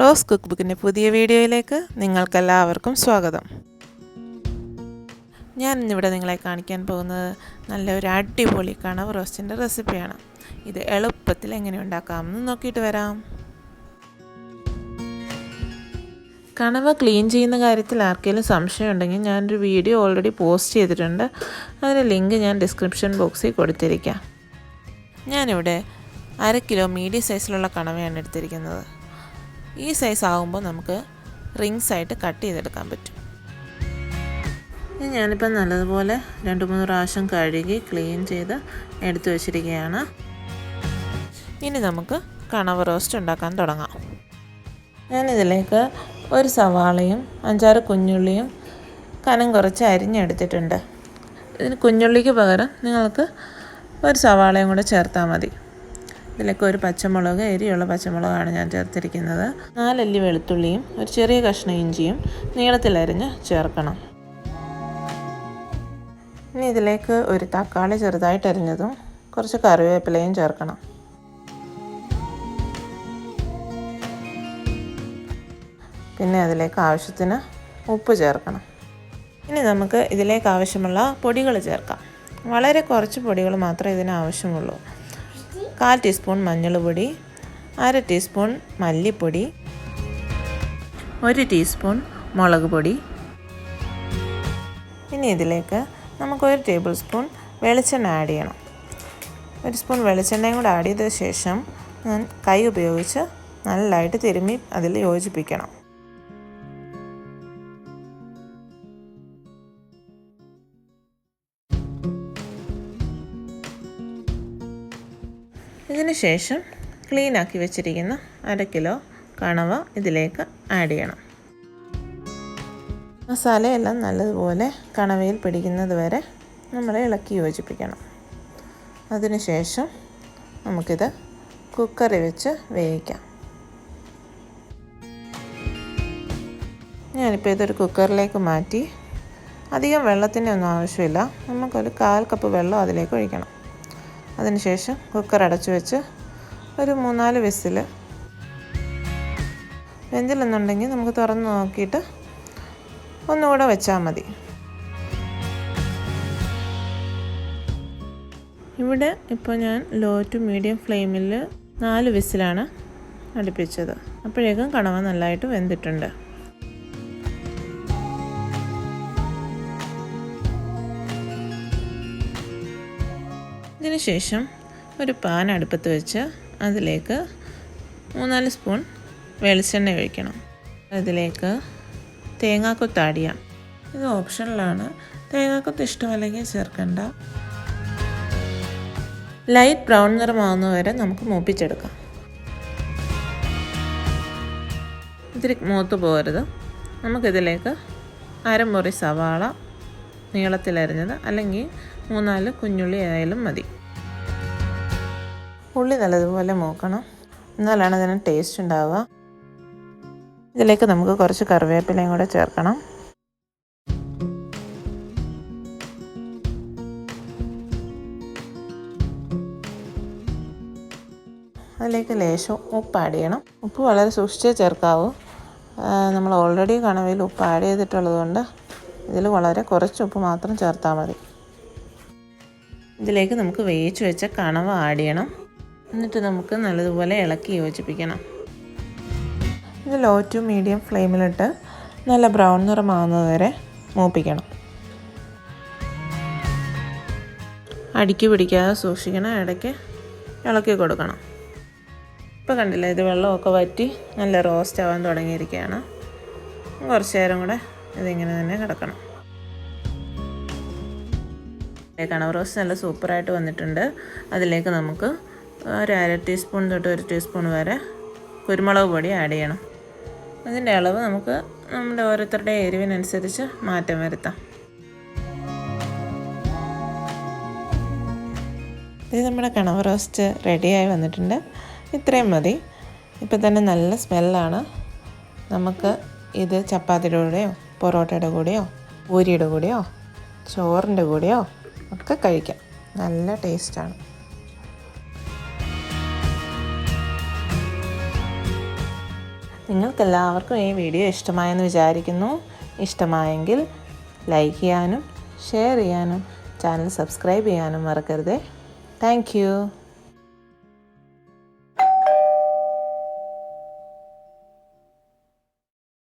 Rose കുക്ക്ബുക്കിൻ്റെ പുതിയ വീഡിയോയിലേക്ക് നിങ്ങൾക്കെല്ലാവർക്കും സ്വാഗതം. ഞാൻ ഇന്നിവിടെ നിങ്ങളെ കാണിക്കാൻ പോകുന്നത് നല്ലൊരു അടിപൊളി കണവ റോസ്റ്റിൻ്റെ റെസിപ്പിയാണ്. ഇത് എളുപ്പത്തിൽ എങ്ങനെ ഉണ്ടാക്കാമെന്ന് നോക്കിയിട്ട് വരാം. കണവ ക്ലീൻ ചെയ്യുന്ന കാര്യത്തിൽ ആർക്കെങ്കിലും സംശയം ഉണ്ടെങ്കിൽ ഞാനൊരു വീഡിയോ ഓൾറെഡി പോസ്റ്റ് ചെയ്തിട്ടുണ്ട്. അതിൻ്റെ ലിങ്ക് ഞാൻ ഡിസ്ക്രിപ്ഷൻ ബോക്സിൽ കൊടുത്തിരിക്കാം. ഞാനിവിടെ 1/2 കിലോ മീഡിയം സൈസിലുള്ള കണവയാണ് എടുത്തിരിക്കുന്നത്. ഈ സൈസ് ആകുമ്പോൾ നമുക്ക് റിങ്സ് ആയിട്ട് കട്ട് ചെയ്തെടുക്കാൻ പറ്റും. ഞാനിപ്പോൾ നല്ലതുപോലെ 2-3 പ്രാവശ്യം കഴുകി ക്ലീൻ ചെയ്ത് എടുത്തു വച്ചിരിക്കുകയാണ്. ഇനി നമുക്ക് കണവ റോസ്റ്റ് ഉണ്ടാക്കാൻ തുടങ്ങാം. ഞാനിതിലേക്ക് ഒരു സവാളയും 5-6 കുഞ്ഞുള്ളിയും കനം കുറച്ച് അരിഞ്ഞെടുത്തിട്ടുണ്ട്. ഇതിന് കുഞ്ഞുള്ളിക്ക് പകരം നിങ്ങൾക്ക് ഒരു സവാളയും കൂടെ ചേർത്താൽ മതി. ഇതിലേക്ക് ഒരു പച്ചമുളക്, എരിയുള്ള പച്ചമുളകാണ് ഞാൻ ചേർത്തിരിക്കുന്നത്. 4 അല്ലി വെളുത്തുള്ളിയും ഒരു ചെറിയ കഷ്ണം ഇഞ്ചിയും നീളത്തിലരിഞ്ഞ് ചേർക്കണം. ഇനി ഇതിലേക്ക് ഒരു തക്കാളി ചെറുതായിട്ട് അരിഞ്ഞതും കുറച്ച് കറിവേപ്പിലയും ചേർക്കണം. പിന്നെ അതിലേക്ക് ആവശ്യത്തിന് ഉപ്പ് ചേർക്കണം. ഇനി നമുക്ക് ഇതിലേക്ക് ആവശ്യമുള്ള പൊടികൾ ചേർക്കാം. വളരെ കുറച്ച് പൊടികൾ മാത്രമേ ഇതിന് ആവശ്യമുള്ളൂ. 1/4 ടീസ്പൂൺ മഞ്ഞൾപ്പൊടി, 1/2 ടീസ്പൂൺ മല്ലിപ്പൊടി, 1 ടീസ്പൂൺ മുളക് പൊടി. ഇനി ഇതിലേക്ക് നമുക്ക് 1 ടേബിൾ സ്പൂൺ വെളിച്ചെണ്ണ ആഡ് ചെയ്യണം. 1 സ്പൂൺ വെളിച്ചെണ്ണയും കൂടെ ആഡ് ചെയ്ത ശേഷം ഞാൻ കൈ ഉപയോഗിച്ച് നല്ലതായിട്ട് തിരുമ്മി അതിൽ യോജിപ്പിക്കണം. ഇതിന് ശേഷം ക്ലീനാക്കി വെച്ചിരിക്കുന്ന 1/2 കിലോ കണവ ഇതിലേക്ക് ആഡ് ചെയ്യണം. മസാലയെല്ലാം നല്ലതുപോലെ കണവയിൽ പിടിക്കുന്നത് വരെ നമ്മൾ ഇളക്കി യോജിപ്പിക്കണം. അതിനുശേഷം നമുക്കിത് കുക്കറിൽ വെച്ച് വേവിക്കാം. ഞാനിപ്പോൾ ഇതൊരു കുക്കറിലേക്ക് മാറ്റി. അധികം വെള്ളത്തിൻ്റെ ഒന്നും ആവശ്യമില്ല. നമുക്കൊരു 1/4 കപ്പ് വെള്ളം അതിലേക്ക് ഒഴിക്കണം. അതിനുശേഷം കുക്കർ അടച്ചു വെച്ച് ഒരു 3-4 വിസിൽ വെന്തില്ലെന്നുണ്ടെങ്കിൽ നമുക്ക് തുറന്ന് നോക്കിയിട്ട് ഒന്നുകൂടെ വെച്ചാൽ മതി. ഇവിടെ ഇപ്പോൾ ഞാൻ ലോ ടു മീഡിയം ഫ്ലെയിമിൽ 4 വിസിലാണ് അടുപ്പിച്ചത്. അപ്പോഴേക്കും കണവ നല്ലതായിട്ട് വെന്തിട്ടുണ്ട്. ഇതിന് ശേഷം ഒരു പാൻ അടുപ്പത്ത് വെച്ച് അതിലേക്ക് 3-4 സ്പൂൺ വെളിച്ചെണ്ണ ഒഴിക്കണം. അതിലേക്ക് തേങ്ങാക്കൊത്ത് ആഡ് ചെയ്യാം. ഇത് ഓപ്ഷണലാണ്. തേങ്ങാക്കൊത്ത് ഇഷ്ടമല്ലെങ്കിൽ ചേർക്കണ്ട. ലൈറ്റ് ബ്രൗൺ നിറമാവുന്നത് വരെ നമുക്ക് മൂപ്പിച്ചെടുക്കാം. ഇത്തിരി മൂത്ത് പോകരുത്. നമുക്കിതിലേക്ക് 1/2 മുറി സവാള നീളത്തിലരിഞ്ഞത് അല്ലെങ്കിൽ 3-4 കുഞ്ഞുള്ളി ആയാലും മതി. ഉള്ളി നല്ലതുപോലെ മൂക്കണം, എന്നാലാണ് അതിന് ടേസ്റ്റ് ഉണ്ടാവുക. ഇതിലേക്ക് നമുക്ക് കുറച്ച് കറിവേപ്പിലയും കൂടെ ചേർക്കണം. അതിലേക്ക് ലേശം ഉപ്പ് ആഡ് ചെയ്യണം. ഉപ്പ് വളരെ സൂക്ഷിച്ചേ ചേർക്കാവൂ. നമ്മൾ ഓൾറെഡി കണവയിൽ ഉപ്പ് ആഡ് ചെയ്തിട്ടുള്ളത് കൊണ്ട് ഇതിൽ വളരെ കുറച്ച് ഉപ്പ് മാത്രം ചേർത്താൽ മതി. ഇതിലേക്ക് നമുക്ക് വേവിച്ച് വെച്ച കണവ ആഡ് ചെയ്യണം. എന്നിട്ട് നമുക്ക് നല്ലതുപോലെ ഇളക്കി യോജിപ്പിക്കണം. ഇത് ലോ ടു മീഡിയം ഫ്ലെയിമിലിട്ട് നല്ല ബ്രൗൺ നിറമാവുന്നത് വരെ മൂപ്പിക്കണം. അടിക്ക് പിടിക്കാതെ സൂക്ഷിക്കണം. ഇടയ്ക്ക് ഇളക്കി കൊടുക്കണം. ഇപ്പോൾ കണ്ടില്ലേ, ഇത് വെള്ളമൊക്കെ വറ്റി നല്ല റോസ്റ്റ് ആവാൻ തുടങ്ങിയിരിക്കുകയാണ്. കുറച്ച് നേരം കൂടെ ഇതിങ്ങനെ തന്നെ കിടക്കണം. കണവ റോസ്റ്റ് നല്ല സൂപ്പറായിട്ട് വന്നിട്ടുണ്ട്. അതിലേക്ക് നമുക്ക് ഒരു 1/2 ടീസ്പൂൺ തൊട്ട് 1 ടീസ്പൂൺ വരെ കുരുമുളക് പൊടി ആഡ് ചെയ്യണം. അതിൻ്റെ അളവ് നമുക്ക് നമ്മുടെ ഓരോരുത്തരുടെ എരിവിനനുസരിച്ച് മാറ്റം വരുത്താം. ഇത് നമ്മുടെ കണവ റോസ്റ്റ് റെഡിയായി വന്നിട്ടുണ്ട്. ഇത്രയും മതി. ഇപ്പം തന്നെ നല്ല സ്മെല്ലാണ്. നമുക്ക് ഇത് ചപ്പാത്തിയുടെ കൂടെയോ പൊറോട്ടയുടെ കൂടെയോ പൂരിയുടെ കൂടെയോ ചോറിൻ്റെ കൂടെയോ ഒക്കെ കഴിക്കാം. നല്ല ടേസ്റ്റാണ്. നിങ്ങൾക്കെല്ലാവർക്കും ഈ വീഡിയോ ഇഷ്ടമായെന്ന് വിചാരിക്കുന്നു. ഇഷ്ടമായെങ്കിൽ ലൈക്ക് ചെയ്യാനും ഷെയർ ചെയ്യാനും ചാനൽ സബ്സ്ക്രൈബ് ചെയ്യാനും മറക്കരുത്. Thank you.